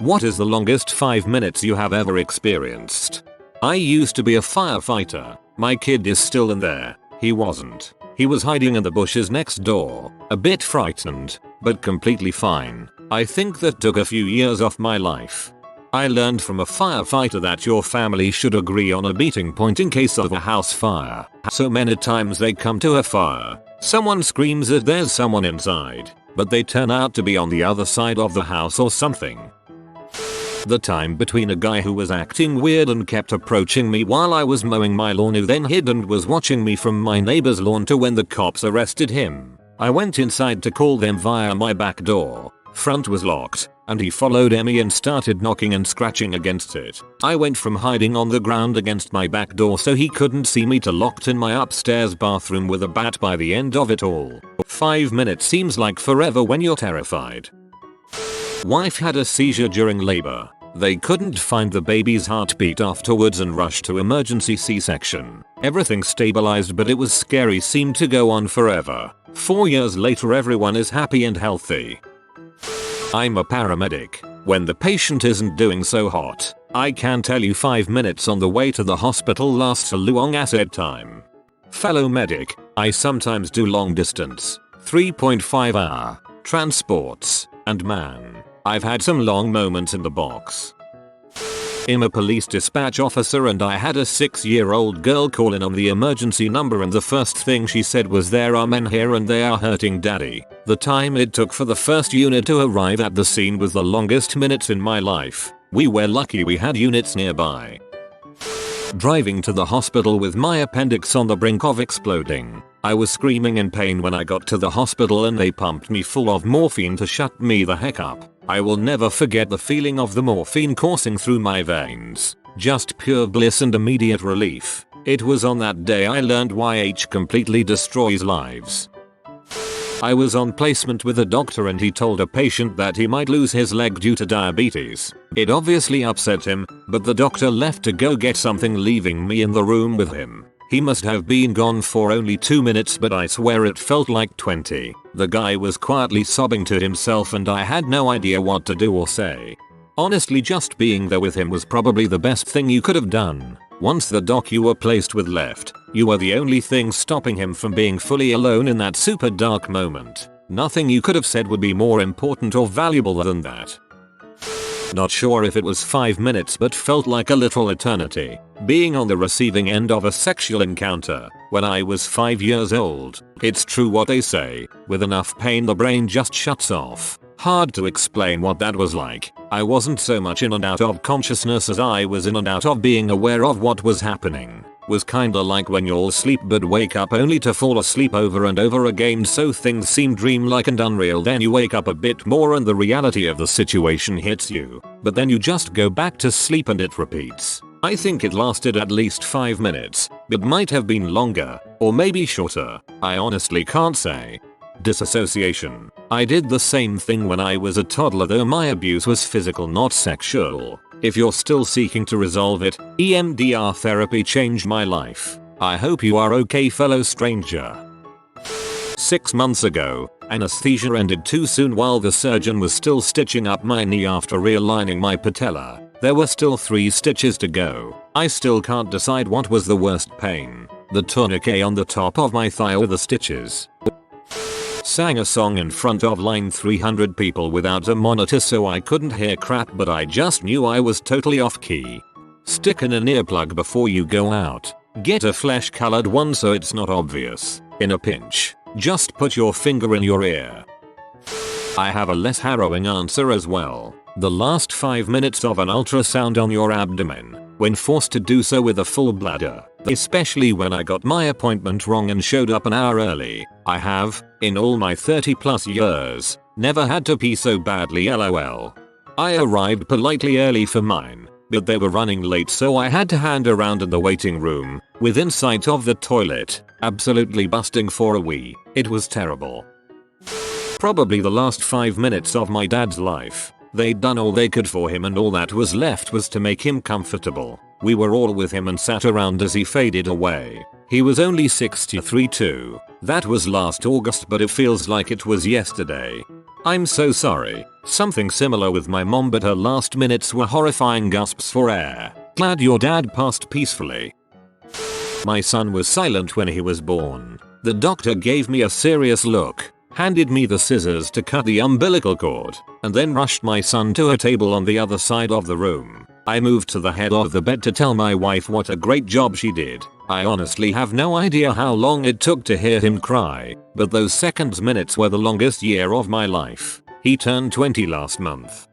What is the longest 5 minutes you have ever experienced? I used to be a firefighter. My kid is still in there. He wasn't. He was hiding in the bushes next door, a bit frightened, but completely fine. I think that took a few years off my life. I learned from a firefighter that your family should agree on a meeting point in case of a house fire. So many times they come to a fire, someone screams that there's someone inside, but they turn out to be on the other side of the house or something. The time between a guy who was acting weird and kept approaching me while I was mowing my lawn, who then hid and was watching me from my neighbor's lawn, to when the cops arrested him. I went inside to call them via my back door. Front was locked, and he followed me and started knocking and scratching against it. I went from hiding on the ground against my back door so he couldn't see me to locked in my upstairs bathroom with a bat by the end of it all. 5 minutes seems like forever when you're terrified. Wife had a seizure during labor. They couldn't find the baby's heartbeat afterwards and rushed to emergency C-section. Everything stabilized, but it was scary, seemed to go on forever. 4 years later everyone is happy and healthy. I'm a paramedic. When the patient isn't doing so hot, I can tell you 5 minutes on the way to the hospital lasts a long ass time. Fellow medic, I sometimes do long distance, 3.5 hour transports, and man, I've had some long moments in the box. I'm a police dispatch officer and I had a 6-year-old girl call in on the emergency number, and the first thing she said was, "There are men here and they are hurting daddy." The time it took for the first unit to arrive at the scene was the longest minutes in my life. We were lucky we had units nearby. Driving to the hospital with my appendix on the brink of exploding. I was screaming in pain when I got to the hospital and they pumped me full of morphine to shut me the heck up. I will never forget the feeling of the morphine coursing through my veins. Just pure bliss and immediate relief. It was on that day I learned why H completely destroys lives. I was on placement with a doctor and he told a patient that he might lose his leg due to diabetes. It obviously upset him, but the doctor left to go get something, leaving me in the room with him. He must have been gone for only 2 minutes, but I swear it felt like 20. The guy was quietly sobbing to himself and I had no idea what to do or say. Honestly, just being there with him was probably the best thing you could have done. Once the doc you were placed with left, you were the only thing stopping him from being fully alone in that super dark moment. Nothing you could have said would be more important or valuable than that. Not sure if it was 5 minutes, but felt like a little eternity. Being on the receiving end of a sexual encounter when I was 5 years old. It's true what they say, with enough pain the brain just shuts off. Hard to explain what that was like. I wasn't so much in and out of consciousness as I was in and out of being aware of what was happening. Was kinda like when you'll asleep but wake up only to fall asleep over and over again, so things seem dreamlike and unreal. Then you wake up a bit more and the reality of the situation hits you. But then you just go back to sleep and it repeats. I think it lasted at least 5 minutes, but might have been longer, or maybe shorter. I honestly can't say. Disassociation. I did the same thing when I was a toddler, though my abuse was physical, not sexual. If you're still seeking to resolve it, EMDR therapy changed my life. I hope you are okay, fellow stranger. 6 months ago, anesthesia ended too soon while the surgeon was still stitching up my knee after realigning my patella. There were still 3 stitches to go. I still can't decide what was the worst pain. The tourniquet on the top of my thigh or the stitches. Sang a song in front of line 300 people without a monitor so I couldn't hear crap, but I just knew I was totally off key. Stick in an earplug before you go out. Get a flesh colored one so it's not obvious. In a pinch, just put your finger in your ear. I have a less harrowing answer as well. The last 5 minutes of an ultrasound on your abdomen, when forced to do so with a full bladder. Especially when I got my appointment wrong and showed up an hour early. I have, in all my 30+ years, never had to pee so badly, lol. I arrived politely early for mine, but they were running late so I had to hand around in the waiting room, within sight of the toilet, absolutely busting for a wee. It was terrible. Probably the last 5 minutes of my dad's life. They'd done all they could for him and all that was left was to make him comfortable. We were all with him and sat around as he faded away. He was only 63 too. That was last August, but it feels like it was yesterday. I'm so sorry. Something similar with my mom, but her last minutes were horrifying gasps for air. Glad your dad passed peacefully. My son was silent when he was born. The doctor gave me a serious look, handed me the scissors to cut the umbilical cord, and then rushed my son to a table on the other side of the room. I moved to the head of the bed to tell my wife what a great job she did. I honestly have no idea how long it took to hear him cry, but those seconds minutes were the longest year of my life. He turned 20 last month.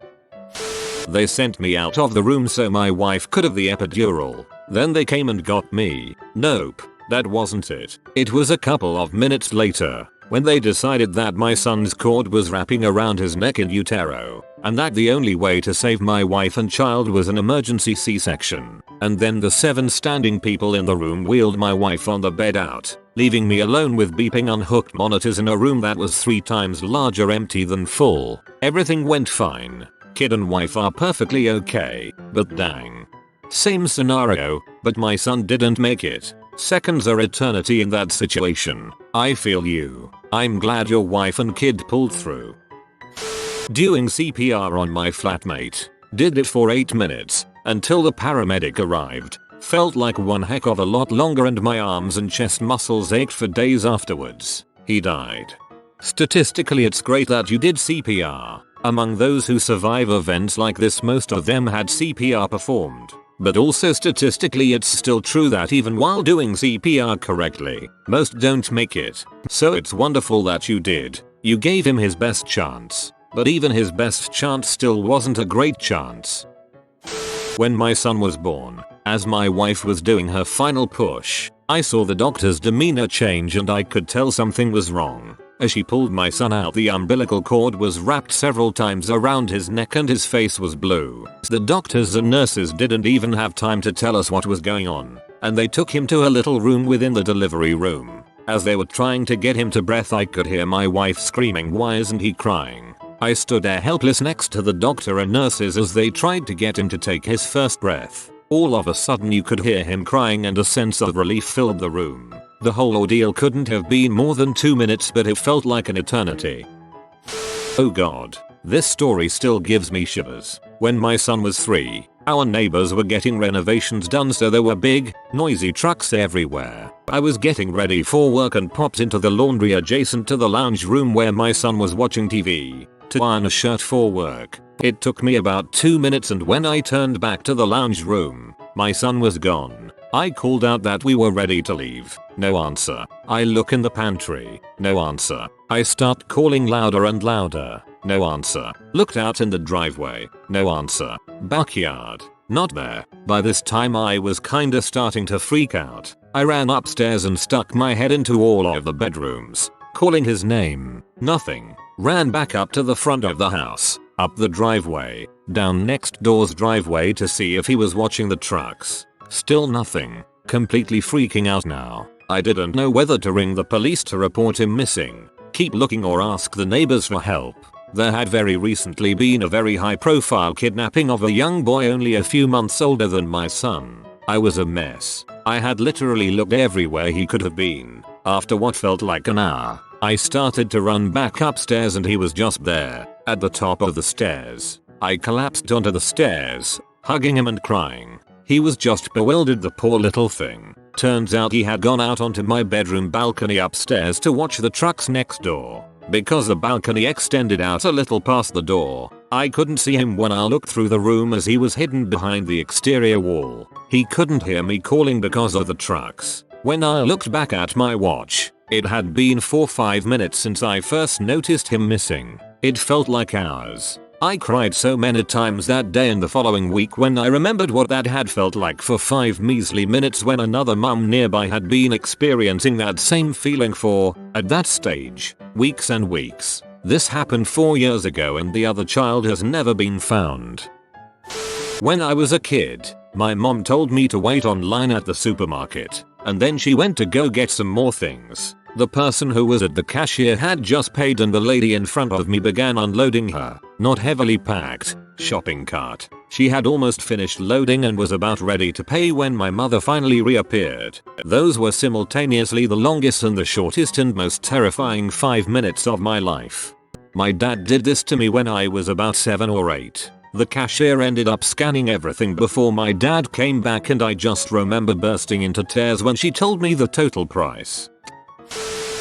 They sent me out of the room so my wife could have the epidural. Then they came and got me. Nope, that wasn't it. It was a couple of minutes later, when they decided that my son's cord was wrapping around his neck in utero, and that the only way to save my wife and child was an emergency C-section. And then the 7 standing people in the room wheeled my wife on the bed out, leaving me alone with beeping unhooked monitors in a room that was 3 times larger, empty than full. Everything went fine. Kid and wife are perfectly okay, but dang. Same scenario, but my son didn't make it. Seconds are eternity in that situation. I feel you. I'm glad your wife and kid pulled through. Doing CPR on my flatmate. Did it for 8 minutes, until the paramedic arrived. Felt like one heck of a lot longer, and my arms and chest muscles ached for days afterwards. He died. Statistically, it's great that you did CPR. Among those who survive events like this, most of them had CPR performed. But also statistically, it's still true that even while doing CPR correctly, most don't make it. So it's wonderful that you did. You gave him his best chance. But even his best chance still wasn't a great chance. When my son was born, as my wife was doing her final push, I saw the doctor's demeanor change and I could tell something was wrong. As she pulled my son out, the umbilical cord was wrapped several times around his neck and his face was blue. The doctors and nurses didn't even have time to tell us what was going on, and they took him to a little room within the delivery room. As they were trying to get him to breath, I could hear my wife screaming, "Why isn't he crying?" I stood there helpless next to the doctor and nurses as they tried to get him to take his first breath. All of a sudden you could hear him crying and a sense of relief filled the room. The whole ordeal couldn't have been more than 2 minutes, but it felt like an eternity. Oh god, this story still gives me shivers. When my son was 3, our neighbors were getting renovations done, so there were big, noisy trucks everywhere. I was getting ready for work and popped into the laundry adjacent to the lounge room where my son was watching TV, to iron a shirt for work. It took me about 2 minutes, and when I turned back to the lounge room, my son was gone. I called out that we were ready to leave. No answer. I look in the pantry. No answer. I start calling louder and louder. No answer. Looked out in the driveway. No answer. Backyard. Not there. By this time I was kinda starting to freak out. I ran upstairs and stuck my head into all of the bedrooms, calling his name. Nothing. Ran back up to the front of the house, up the driveway, down next door's driveway to see if he was watching the trucks. Still nothing. Completely freaking out now. I didn't know whether to ring the police to report him missing, keep looking, or ask the neighbors for help. There had very recently been a very high-profile kidnapping of a young boy only a few months older than my son. I was a mess. I had literally looked everywhere he could have been. After what felt like an hour, I started to run back upstairs and he was just there, at the top of the stairs. I collapsed onto the stairs, hugging him and crying. He was just bewildered, the poor little thing. Turns out he had gone out onto my bedroom balcony upstairs to watch the trucks next door. Because the balcony extended out a little past the door, I couldn't see him when I looked through the room as he was hidden behind the exterior wall. He couldn't hear me calling because of the trucks. When I looked back at my watch, it had been 4-5 minutes since I first noticed him missing. It felt like hours. I cried so many times that day and the following week when I remembered what that had felt like for 5 measly minutes when another mum nearby had been experiencing that same feeling for, at that stage, weeks and weeks. This happened 4 years ago and the other child has never been found. When I was a kid, my mom told me to wait online at the supermarket, and then she went to go get some more things. The person who was at the cashier had just paid and the lady in front of me began unloading her, not heavily packed, shopping cart. She had almost finished loading and was about ready to pay when my mother finally reappeared. Those were simultaneously the longest and the shortest and most terrifying 5 minutes of my life. My dad did this to me when I was about 7 or 8. The cashier ended up scanning everything before my dad came back, and I just remember bursting into tears when she told me the total price.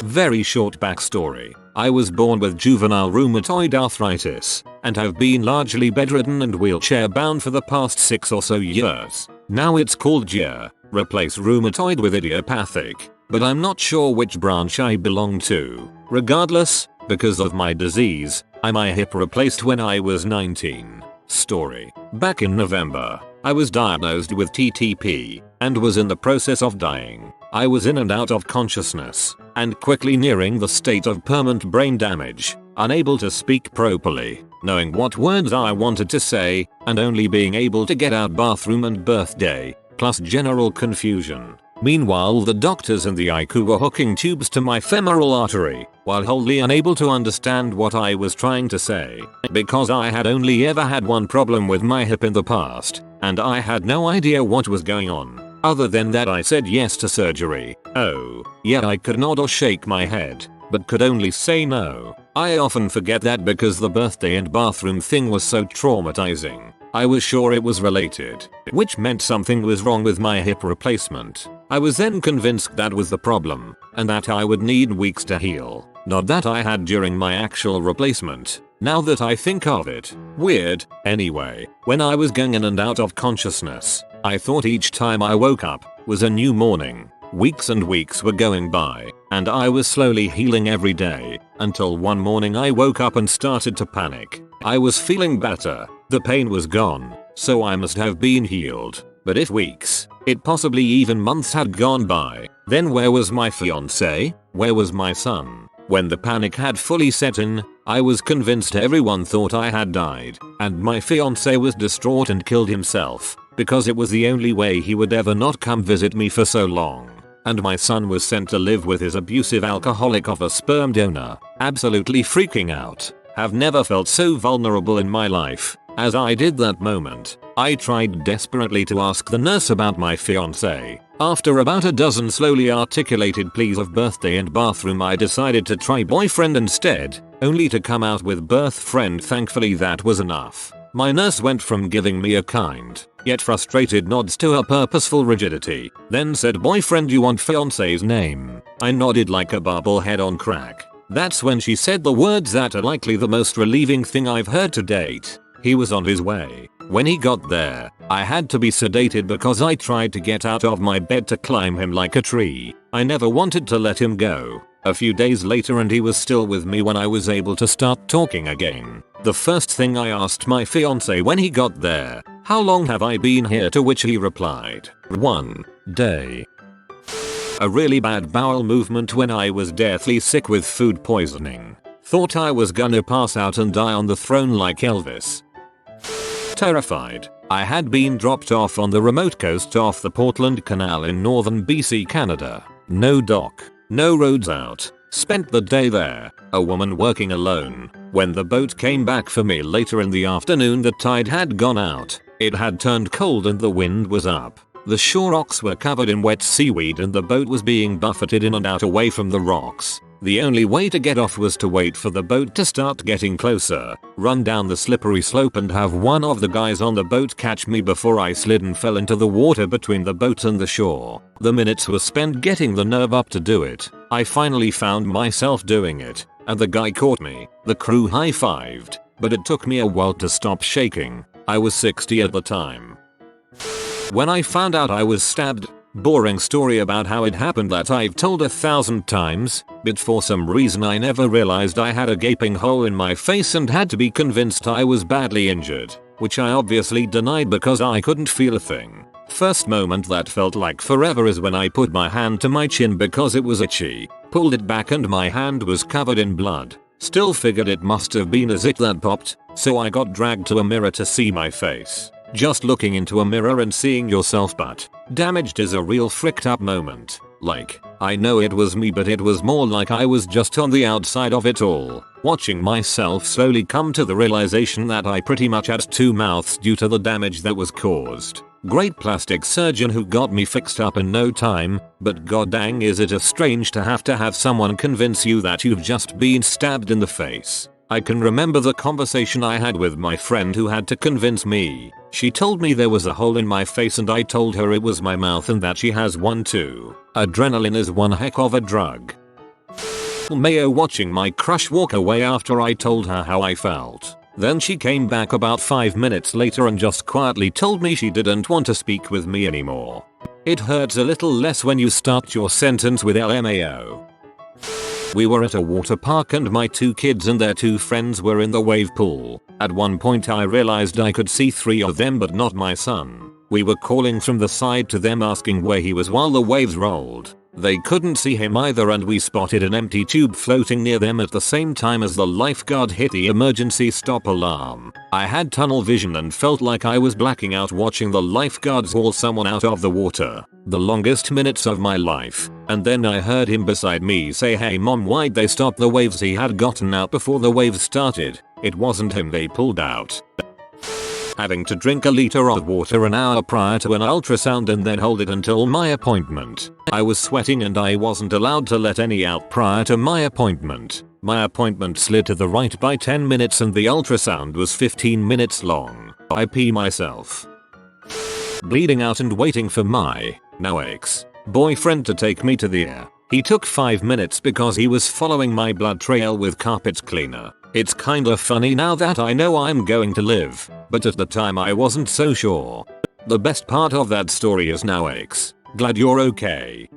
Very short backstory. I was born with juvenile rheumatoid arthritis and have been largely bedridden and wheelchair bound for the past 6 or so years. Now it's called GER, replace rheumatoid with idiopathic, but I'm not sure which branch I belong to. Regardless, because of my disease, my hip replaced when I was 19. Story. Back in November, I was diagnosed with TTP and was in the process of dying. I was in and out of consciousness and quickly nearing the state of permanent brain damage, unable to speak properly, knowing what words I wanted to say, and only being able to get out bathroom and birthday, plus general confusion. Meanwhile, the doctors in the NICU were hooking tubes to my femoral artery, while wholly unable to understand what I was trying to say, because I had only ever had one problem with my hip in the past, and I had no idea what was going on. Other than that, I said yes to surgery. Oh, yeah, I could nod or shake my head, but could only say no. I often forget that because the birthday and bathroom thing was so traumatizing. I was sure it was related, which meant something was wrong with my hip replacement. I was then convinced that was the problem, and that I would need weeks to heal. Not that I had during my actual replacement. Now that I think of it. Weird. Anyway, when I was going in and out of consciousness, I thought each time I woke up was a new morning. Weeks and weeks were going by, and I was slowly healing every day, until one morning I woke up and started to panic. I was feeling better, the pain was gone, so I must have been healed. But if weeks, it possibly even months had gone by, then where was my fiance? Where was my son? When the panic had fully set in, I was convinced everyone thought I had died, and my fiance was distraught and killed himself, because it was the only way he would ever not come visit me for so long. And my son was sent to live with his abusive alcoholic of a sperm donor. Absolutely freaking out. Have never felt so vulnerable in my life as I did that moment. I tried desperately to ask the nurse about my fiance. After about a dozen slowly articulated pleas of birthday and bathroom, I decided to try boyfriend instead, only to come out with birth friend. Thankfully that was enough. My nurse went from giving me a kind, yet frustrated nods to her purposeful rigidity, then said, "Boyfriend, you want fiance's name?" I nodded like a bobblehead on crack. That's when she said the words that are likely the most relieving thing I've heard to date. He was on his way. When he got there, I had to be sedated because I tried to get out of my bed to climb him like a tree. I never wanted to let him go. A few days later and he was still with me when I was able to start talking again. The first thing I asked my fiance when he got there, "How long have I been here?" To which he replied, "1 day." A really bad bowel movement when I was deathly sick with food poisoning. Thought I was gonna pass out and die on the throne like Elvis. Terrified. I had been dropped off on the remote coast off the Portland Canal in northern BC, Canada. No dock, no roads out. Spent the day there, a woman working alone. When the boat came back for me later in the afternoon, the tide had gone out. It had turned cold and the wind was up. The shore rocks were covered in wet seaweed and the boat was being buffeted in and out away from the rocks. The only way to get off was to wait for the boat to start getting closer, run down the slippery slope and have one of the guys on the boat catch me before I slid and fell into the water between the boat and the shore. The minutes were spent getting the nerve up to do it. I finally found myself doing it, and the guy caught me. The crew high-fived, but it took me a while to stop shaking. I was 60 at the time. When I found out I was stabbed, boring story about how it happened that I've told 1,000 times, but for some reason I never realized I had a gaping hole in my face and had to be convinced I was badly injured, which I obviously denied because I couldn't feel a thing. First moment that felt like forever is when I put my hand to my chin because it was itchy, pulled it back and my hand was covered in blood. Still figured it must have been a zit that popped, so I got dragged to a mirror to see my face. Just looking into a mirror and seeing yourself but damaged is a real fricked up moment. Like, I know it was me, but it was more like I was just on the outside of it all, watching myself slowly come to the realization that I pretty much had 2 mouths due to the damage that was caused. Great plastic surgeon who got me fixed up in no time, but god dang is it strange to have someone convince you that you've just been stabbed in the face. I can remember the conversation I had with my friend who had to convince me. She told me there was a hole in my face and I told her it was my mouth and that she has one too. Adrenaline is one heck of a drug. Mayo watching my crush walk away after I told her how I felt. Then she came back about 5 minutes later and just quietly told me she didn't want to speak with me anymore. It hurts a little less when you start your sentence with LMAO. We were at a water park and my 2 kids and their 2 friends were in the wave pool. At one point I realized I could see 3 of them but not my son. We were calling from the side to them asking where he was while the waves rolled. They couldn't see him either and we spotted an empty tube floating near them at the same time as the lifeguard hit the emergency stop alarm. I had tunnel vision and felt like I was blacking out watching the lifeguards haul someone out of the water. The longest minutes of my life. And then I heard him beside me say, "Hey mom, why'd they stop the waves?" He had gotten out before the waves started. It wasn't him they pulled out. Having to drink a liter of water an hour prior to an ultrasound and then hold it until my appointment. I was sweating and I wasn't allowed to let any out prior to my appointment. My appointment slid to the right by 10 minutes and the ultrasound was 15 minutes long. I pee myself. Bleeding out and waiting for my now ex-boyfriend to take me to the ER. He took 5 minutes because he was following my blood trail with carpet cleaner. It's kinda funny now that I know I'm going to live, but at the time I wasn't so sure. The best part of that story is now glad you're okay.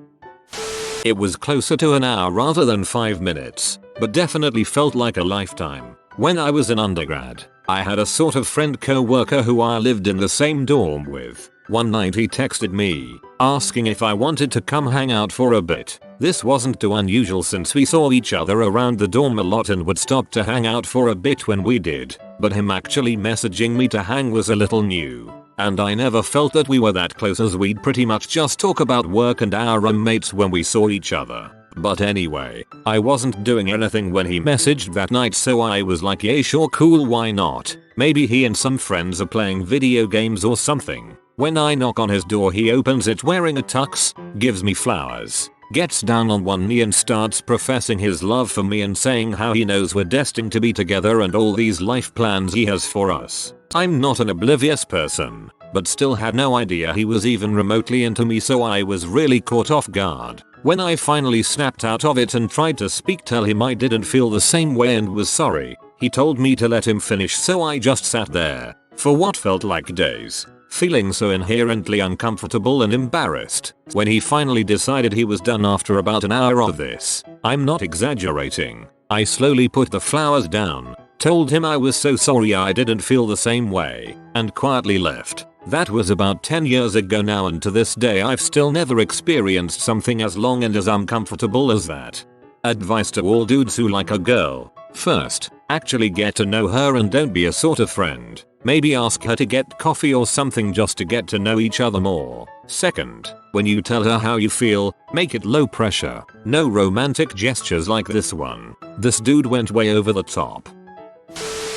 It was closer to an hour rather than 5 minutes, but definitely felt like a lifetime. When I was an undergrad, I had a sort of friend co-worker who I lived in the same dorm with. One night he texted me, asking if I wanted to come hang out for a bit. This wasn't too unusual since we saw each other around the dorm a lot and would stop to hang out for a bit when we did, but him actually messaging me to hang was a little new. And I never felt that we were that close as we'd pretty much just talk about work and our roommates when we saw each other. But anyway, I wasn't doing anything when he messaged that night so I was like, yeah sure cool, why not? Maybe he and some friends are playing video games or something. When I knock on his door he opens it wearing a tux, gives me flowers, gets down on one knee and starts professing his love for me and saying how he knows we're destined to be together and all these life plans he has for us. I'm not an oblivious person, but still had no idea he was even remotely into me, so I was really caught off guard. When I finally snapped out of it and tried to tell him I didn't feel the same way and was sorry, he told me to let him finish, so I just sat there for what felt like days, feeling so inherently uncomfortable and embarrassed. When he finally decided he was done after about an hour of this, I'm not exaggerating, I slowly put the flowers down, told him I was so sorry I didn't feel the same way, and quietly left. That was about 10 years ago now, and to this day I've still never experienced something as long and as uncomfortable as that. Advice to all dudes who like a girl: first, actually get to know her and don't be a sort of friend. Maybe ask her to get coffee or something just to get to know each other more. Second, when you tell her how you feel, make it low pressure. No romantic gestures like this one. This dude went way over the top.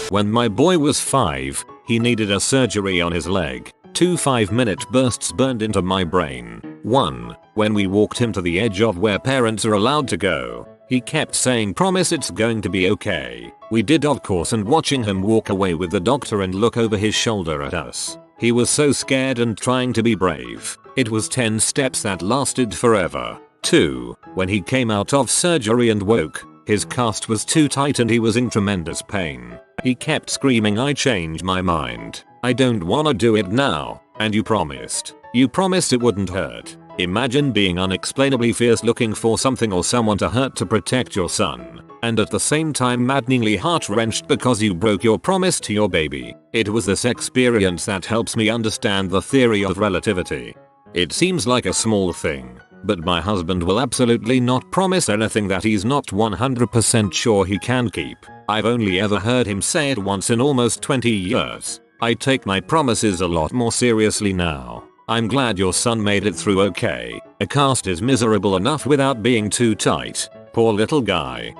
When my boy was 5, he needed a surgery on his leg. 2 5-minute bursts burned into my brain. 1. When we walked him to the edge of where parents are allowed to go, he kept saying, "Promise it's going to be okay." We did, of course, and watching him walk away with the doctor and look over his shoulder at us, he was so scared and trying to be brave. It was 10 steps that lasted forever. 2. When he came out of surgery and woke, his cast was too tight and he was in tremendous pain. He kept screaming, "I changed my mind. I don't wanna do it now, and you promised it wouldn't hurt." Imagine being unexplainably fierce looking for something or someone to hurt to protect your son, and at the same time maddeningly heart-wrenched because you broke your promise to your baby. It was this experience that helps me understand the theory of relativity. It seems like a small thing, but my husband will absolutely not promise anything that he's not 100% sure he can keep. I've only ever heard him say it once in almost 20 years. I take my promises a lot more seriously now. I'm glad your son made it through okay. A cast is miserable enough without being too tight. Poor little guy.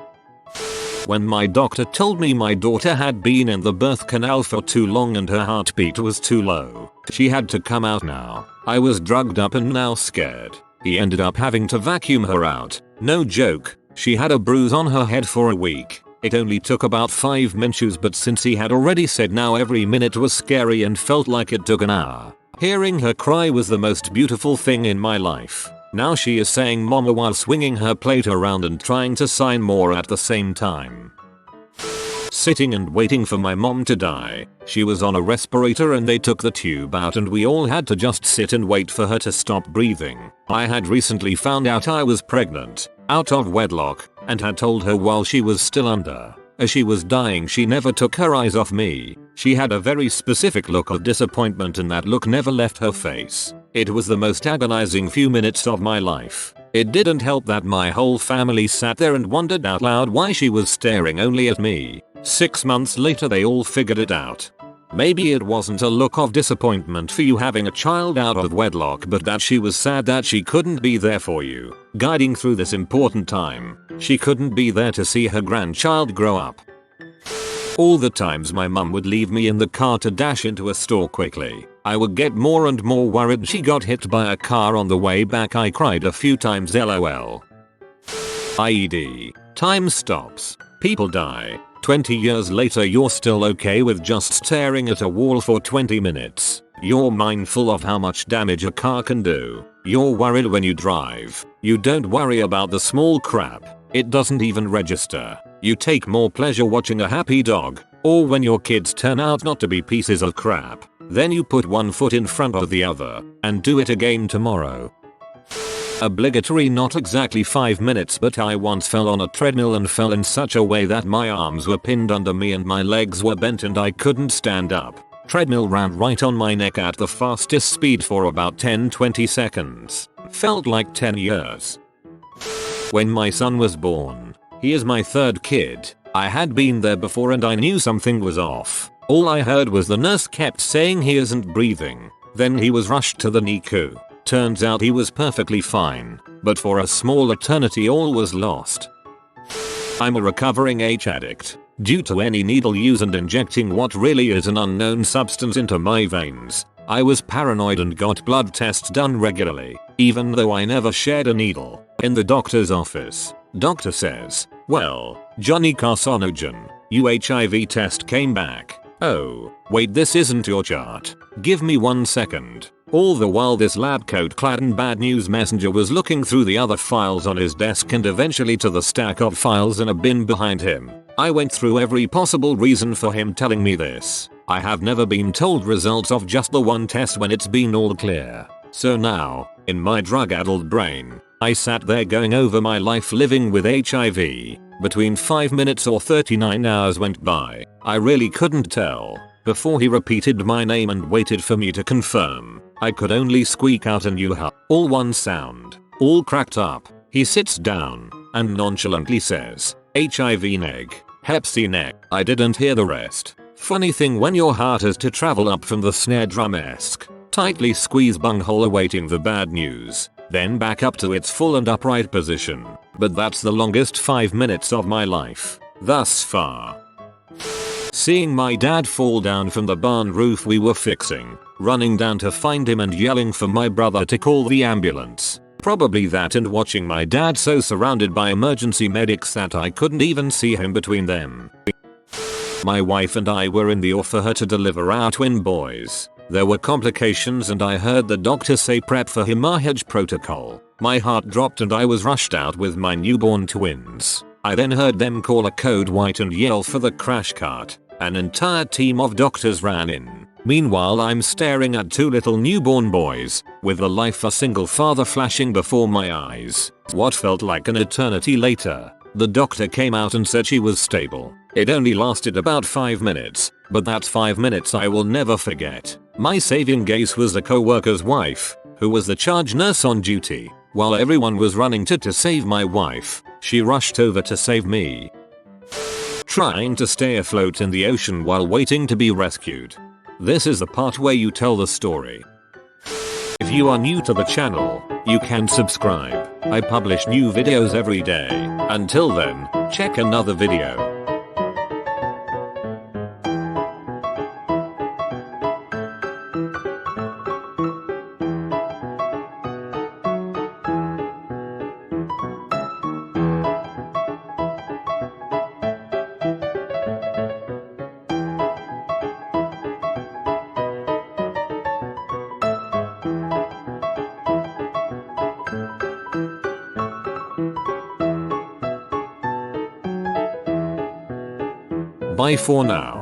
When my doctor told me my daughter had been in the birth canal for too long and her heartbeat was too low, she had to come out now, I was drugged up and now scared. He ended up having to vacuum her out. No joke, she had a bruise on her head for a week. It only took about 5 minutes, but since he had already said now every minute was scary and felt like it took an hour. Hearing her cry was the most beautiful thing in my life. Now she is saying mama while swinging her plate around and trying to sign more at the same time. Sitting and waiting for my mom to die. She was on a respirator and they took the tube out and we all had to just sit and wait for her to stop breathing. I had recently found out I was pregnant, out of wedlock, and had told her while she was still under. As she was dying she never took her eyes off me. She had a very specific look of disappointment and that look never left her face. It was the most agonizing few minutes of my life. It didn't help that my whole family sat there and wondered out loud why she was staring only at me. 6 months later they all figured it out. Maybe it wasn't a look of disappointment for you having a child out of wedlock, but that she was sad that she couldn't be there for you, guiding through this important time. She couldn't be there to see her grandchild grow up. All the times my mum would leave me in the car to dash into a store quickly, I would get more and more worried she got hit by a car on the way back. I cried a few times lol. IED. Time stops. People die. 20 years later you're still okay with just staring at a wall for 20 minutes. You're mindful of how much damage a car can do. You're worried when you drive. You don't worry about the small crap. It doesn't even register. You take more pleasure watching a happy dog, or when your kids turn out not to be pieces of crap. Then you put one foot in front of the other, and do it again tomorrow. Obligatory. Not exactly 5 minutes, but I once fell on a treadmill and fell in such a way that my arms were pinned under me and my legs were bent and I couldn't stand up. Treadmill ran right on my neck at the fastest speed for about 10-20 seconds. Felt like 10 years. When my son was born, he is my third kid. I had been there before and I knew something was off. All I heard was the nurse kept saying he isn't breathing. Then he was rushed to the NICU. Turns out he was perfectly fine, but for a small eternity all was lost. I'm a recovering H addict. Due to any needle use and injecting what really is an unknown substance into my veins, I was paranoid and got blood tests done regularly, even though I never shared a needle. In the doctor's office, doctor says, well, Johnny Carcinogen, your HIV test came back. Oh, wait, this isn't your chart. Give me 1 second. All the while this lab coat clad and bad news messenger was looking through the other files on his desk and eventually to the stack of files in a bin behind him. I went through every possible reason for him telling me this. I have never been told results of just the one test when it's been all clear. So now, in my drug-addled brain, I sat there going over my life living with HIV. Between 5 minutes or 39 hours went by. I really couldn't tell. Before he repeated my name and waited for me to confirm, I could only squeak out a "you-ha," all one sound, all cracked up. He sits down and nonchalantly says, HIV neg, hep C neg. I didn't hear the rest. Funny thing when your heart is to travel up from the snare drum-esque, tightly squeezed bunghole awaiting the bad news, then back up to its full and upright position. But that's the longest 5 minutes of my life thus far. Seeing my dad fall down from the barn roof we were fixing, running down to find him and yelling for my brother to call the ambulance. Probably that, and watching my dad so surrounded by emergency medics that I couldn't even see him between them. My wife and I were in the OR for her to deliver our twin boys. There were complications and I heard the doctor say prep for hemorrhage protocol. My heart dropped and I was rushed out with my newborn twins. I then heard them call a code white and yell for the crash cart. An entire team of doctors ran in. Meanwhile I'm staring at two little newborn boys, with the life of a single father flashing before my eyes. What felt like an eternity later, the doctor came out and said she was stable. It only lasted about 5 minutes, but that 5 minutes I will never forget. My saving grace was a co-worker's wife, who was the charge nurse on duty. While everyone was running to save my wife, she rushed over to save me. Trying to stay afloat in the ocean while waiting to be rescued. This is the part where you tell the story. If you are new to the channel, you can subscribe. I publish new videos every day. Until then, check another video. Bye for now.